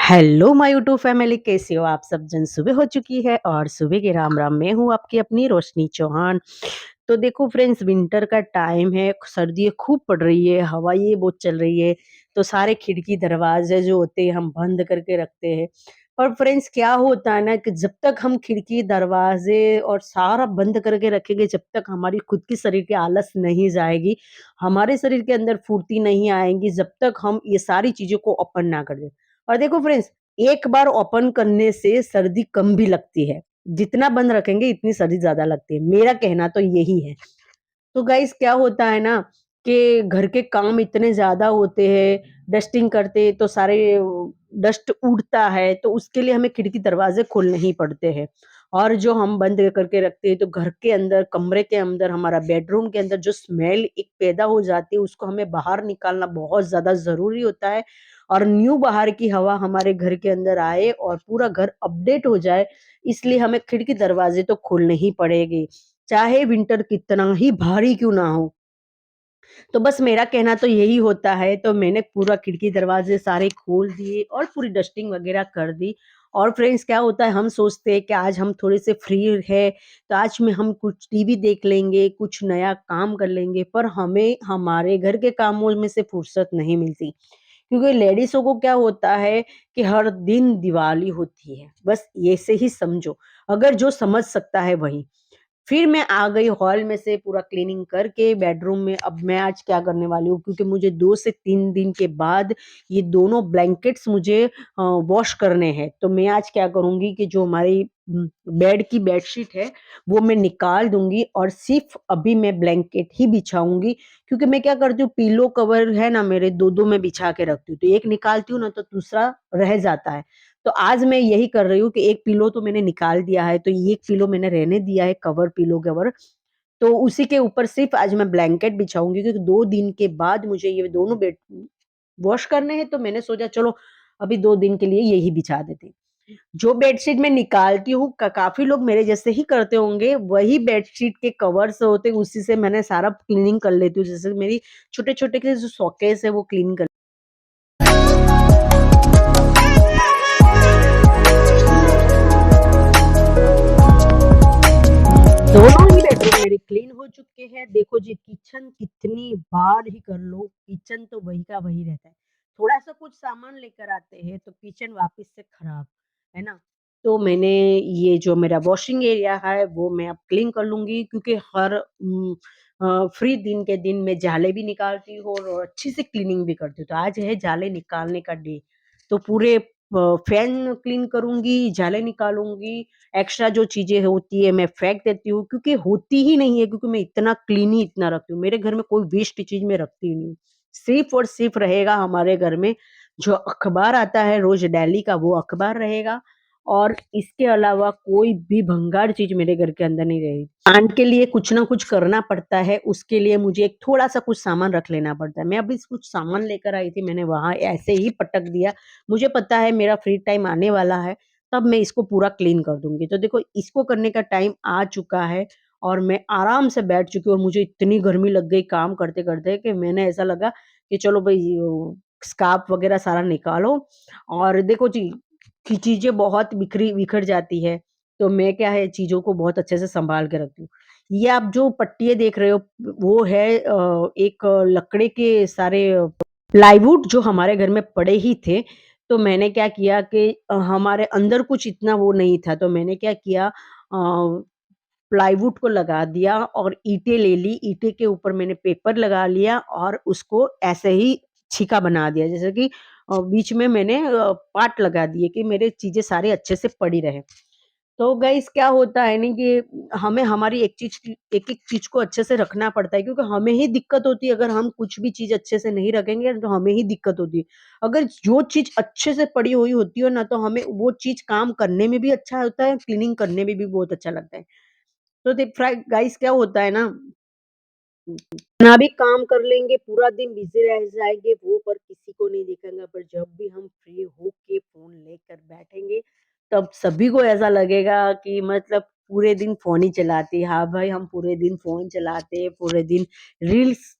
Hello my YouTube family, कैसे हो आप सब जन। सुबह हो चुकी है और सुबह के राम राम। मैं हूँ आपकी अपनी रोशनी चौहान। तो देखो फ्रेंड्स, विंटर का टाइम है, सर्दी खूब पड़ रही है, हवाएं बहुत चल रही है। तो सारे खिड़की दरवाजे जो होते हैं हम बंद करके रखते हैं। पर फ्रेंड्स क्या होता है ना कि जब तक हम खिड़की दरवाजे और सारा बंद करके रखेंगे, जब तक हमारी खुद की शरीर की आलस नहीं जाएगी, हमारे शरीर के अंदर फुर्ती नहीं आएगी, जब तक हम ये सारी चीजों को ओपन ना कर दें। और देखो फ्रेंड्स, एक बार ओपन करने से सर्दी कम भी लगती है। जितना बंद रखेंगे इतनी सर्दी ज़्यादा लगती है। मेरा कहना तो यही है। तो गाइस क्या होता है ना कि घर के काम इतने ज़्यादा होते हैं, डस्टिंग करते तो सारे डस्ट उड़ता है, तो उसके लिए हमें खिड़की दरवाजे खोलने ही पड़ते हैं। और जो हम बंद करके रखते हैं तो घर के अंदर, कमरे के अंदर, हमारा बेडरूम के अंदर जो स्मेल एक पैदा हो जाती है, उसको हमें बाहर निकालना बहुत ज़्यादा ज़रूरी होता है। और न्यू बाहर की हवा हमारे घर के अंदर आए और पूरा घर अपडेट हो जाए, इसलिए हमें खिड़की दरवाजे तो खोलने ही पड़ेंगे। चाहे विंटर कितना ही भारी क्यों ना हो। तो बस मेरा कहना तो यही होता है, तो मैंने पूरा खिड़की दरवाजे सारे खोल दिए और पूरी डस्टिंग वगैरह कर दी। और फ्रेंड्स क्या होता है, हम सोचते हैं कि आज हम थोड़े से फ्री है, तो आज में हम कुछ टीवी देख लेंगे, कुछ नया काम कर लेंगे, पर हमें हमारे घर के कामों में से फुर्सत नहीं मिलती। क्योंकि लेडीज़ों को क्या होता है कि हर दिन दिवाली होती है, बस ऐसे ही समझो, अगर जो समझ सकता है वही। फिर मैं आ गई हॉल में से पूरा क्लीनिंग करके बेडरूम में। अब मैं आज क्या करने वाली हूँ, क्योंकि मुझे 2 से 3 दिन के बाद ये दोनों ब्लैंकेट्स मुझे वॉश करने हैं। तो मैं आज क्या करूँगी कि जो हमारी बेड की बेडशीट है, वो मैं निकाल दूँगी और सिर्फ़ अभी मैं ब्लैंकेट ही बिछाऊँगी। क्योंकि मैं क्या करती हूँ, पिलो कवर है ना मेरे, 2-2 मैं बिछा के रखती हूँ। तो एक निकालती हूँ ना तो दूसरा रह जाता है। तो आज मैं यही कर रही हूँ कि एक पिलो तो मैंने निकाल दिया है, तो ये एक पिलो मैंने रहने दिया है, कवर, पिलो कवर। तो उसी के ऊपर सिर्फ़ आज मैं ब्लैंकेट बिछाऊँगी, क्योंकि 2 दिन के बाद मुझे ये दोनों बेड वॉश करने हैं, तो मैंने सोचा चलो अभी 2 दिन के लिए यही बिछा देते हैं। जो बेडशीट मैं निकालती हूँ, काफ़ी लोग मेरे जैसे ही करते होंगे, वही बेडशीट के कवर्स होते हैं, उसी से मैंने सारा क्लीनिंग कर लेती हूँ। जैसे मेरी छोटे-छोटे के जो सॉकेट्स है वो क्लीन कर। दोनों ही बेडरूम मेरे क्लीन हो चुके हैं। देखो जी, किचन कितनी बार ही कर लो, किचन तो वही का वही रहता है। थोड़ा-सा कुछ सामान लेकर आते हैं तो किचन वापस से खराब, है ना? तो मैंने ये जो मेरा वॉशिंग एरिया है वो मैं अब क्लीन कर लूँगी, क्योंकि हर फ्री दिन के दिन मैं जाले भी निकालती हूँ और अच्छी से क्लीनिंग भी करती हूँ। तो आज है जाले निकालने का डे। तो पूरे फैन क्लीन करूँगी, जाले निकालूँगी, एक्स्ट्रा जो चीज़ें होती है मैं फेंक देती हूँ, क्योंकि होती ही नहीं है, क्योंकि मैं इतना क्लीन ही इतना रखती हूँ। मेरे घर में कोई वेस्ट चीज़ मैं रखती ही नहीं हूँ। सिर्फ़ और सिर्फ़ रहेगा हमारे घर में जो अखबार आता है रोज़ डेली का, वो अखबार रहेगा। और इसके अलावा कोई भी भंगार चीज़ मेरे घर के अंदर नहीं रहेगी। प्लांट के लिए कुछ ना कुछ करना पड़ता है, उसके लिए मुझे एक थोड़ा-सा कुछ सामान रख लेना पड़ता है। मैं अभी कुछ सामान लेकर आई थी, मैंने वहाँ ऐसे ही पटक दिया। मुझे पता है मेरा फ्री टाइम आने वाला है, तब मैं इसको पूरा क्लीन कर दूँगी। तो देखो, इसको करने का टाइम आ चुका है और मैं आराम से बैठ चुकी हूँ, और मुझे इतनी गर्मी लग गई काम करते-करते कि मैंने ऐसा लगा कि चलो भई स्कार्फ वग़ैरह सारा निकालो। और देखो जी, कि चीज़ें बहुत बिखर जाती है, तो मैं क्या है चीज़ों को बहुत अच्छे से सँभाल के रखती हूँ। ये आप जो पट्टियाँ देख रहे हो, वो है एक लकड़े के सारे प्लाईवुड जो हमारे घर में पड़े ही थे। तो मैंने क्या किया कि हमारे अंदर कुछ इतना वो नहीं था, तो मैंने क्या किया, प्लाईवुड को लगा दिया और ईंटें ले ली, ईंटें के ऊपर मैंने पेपर लगा लिया और उसको ऐसे ही छीका बना दिया। जैसे कि बीच में मैंने पाट लगा दिए कि मेरे चीज़ें सारी अच्छे से पड़ी रहें। तो गाइस क्या होता है ना कि हमें हमारी एक-एक चीज़ को अच्छे से रखना पड़ता है, क्योंकि हमें ही दिक्कत होती है अगर हम कुछ भी चीज़ अच्छे से नहीं रखेंगे तो हमें ही दिक्कत होती है। अगर जो चीज़ अच्छे से पड़ी हुई होती है ना, तो हमें वो चीज़ काम करने में भी अच्छा होता है, क्लीनिंग करने में भी बहुत अच्छा लगता है। तो गाइस क्या होता है ना, कितना भी काम कर लेंगे, पूरा दिन बिज़ी रह जाएँगे वो, पर किसी को नहीं दिखेगा, पर जब भी हम फ्री होके फ़ोन लेकर बैठेंगे, तब सभी को ऐसा लगेगा कि मतलब पूरे दिन फ़ोन ही चलाते हैं। हाँ भाई, हम पूरे दिन फ़ोन चलाते हैं, पूरे दिन रील्स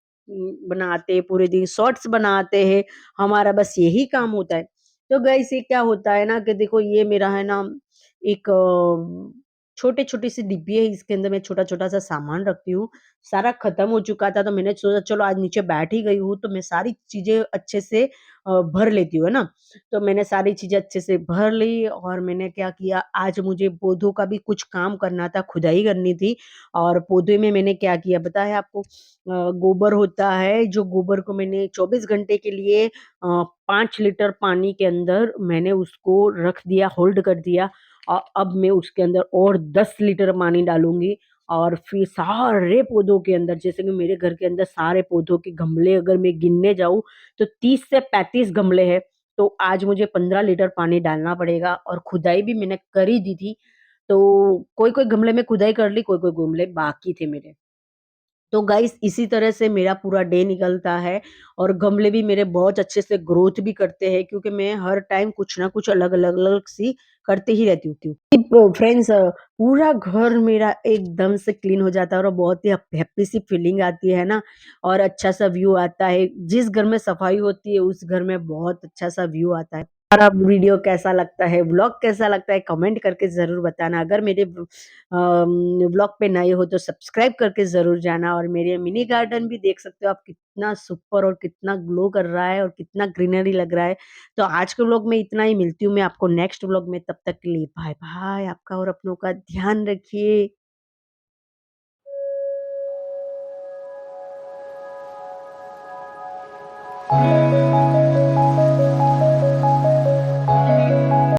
बनाते हैं, पूरे दिन शॉर्ट्स बनाते हैं, हमारा बस यही काम होता है। तो गाइस ये क्या होता है ना कि देखो ये मेरा है ना एक छोटे-छोटी सी डिब्बी है, इसके अंदर मैं छोटा-छोटा सा सामान रखती हूँ। सारा खत्म हो चुका था तो मैंने सोचा चलो आज नीचे बैठ ही गई हूँ तो मैं सारी चीज़ें अच्छे से भर लेती हूँ, है ना? तो मैंने सारी चीज़ें अच्छे से भर ली और मैंने क्या किया आज मुझे पौधों का भी कुछ काम करना था, खुदाई करनी थी और पौधे में मैंने क्या किया पता है आपको? गोबर होता है, जो गोबर को मैंने 24 घंटे के लिए 5 लीटर पानी के अंदर मैंने उसको रख दिया, होल्ड कर दिया अब मैं उसके अंदर और 10 लीटर पानी डालूँगी और फिर सारे पौधों के अंदर जैसे कि मेरे घर के अंदर सारे पौधों के गमले अगर मैं गिनने जाऊँ तो 30 से 35 गमले हैं, तो आज मुझे 15 लीटर पानी डालना पड़ेगा और खुदाई भी मैंने कर ही दी थी, तो कोई-कोई गमले में खुदाई कर ली, कोई-कोई गमले बाकी थे मेरे। तो गाइस इसी तरह से मेरा पूरा डे निकलता है और गमले भी मेरे बहुत अच्छे से ग्रोथ भी करते हैं क्योंकि मैं हर टाइम कुछ ना कुछ अलग-अलग सी करते ही रहती हूँ। फ्रेंड्स पूरा घर मेरा एकदम से क्लीन हो जाता है और बहुत ही हैप्पी सी फीलिंग आती है ना और अच्छा-सा व्यू आता है। जिस घर में सफाई होती है उस घर में बहुत अच्छा-सा व्यू आता है। हमारा वीडियो कैसा लगता है, व्लॉग कैसा लगता है कमेंट करके ज़रूर बताना। अगर मेरे व्लॉग पे नए हो तो सब्सक्राइब करके ज़रूर जाना और मेरे मिनी गार्डन भी देख सकते हो आप कितना सुपर और कितना ग्लो कर रहा है और कितना ग्रीनरी लग रहा है। तो आज के व्लॉग में इतना ही, मिलती हूँ मैं आपको नेक्स्ट व्लॉग में, तब तक के लिए बाय-बाय। आपका और अपनों का ध्यान रखिए।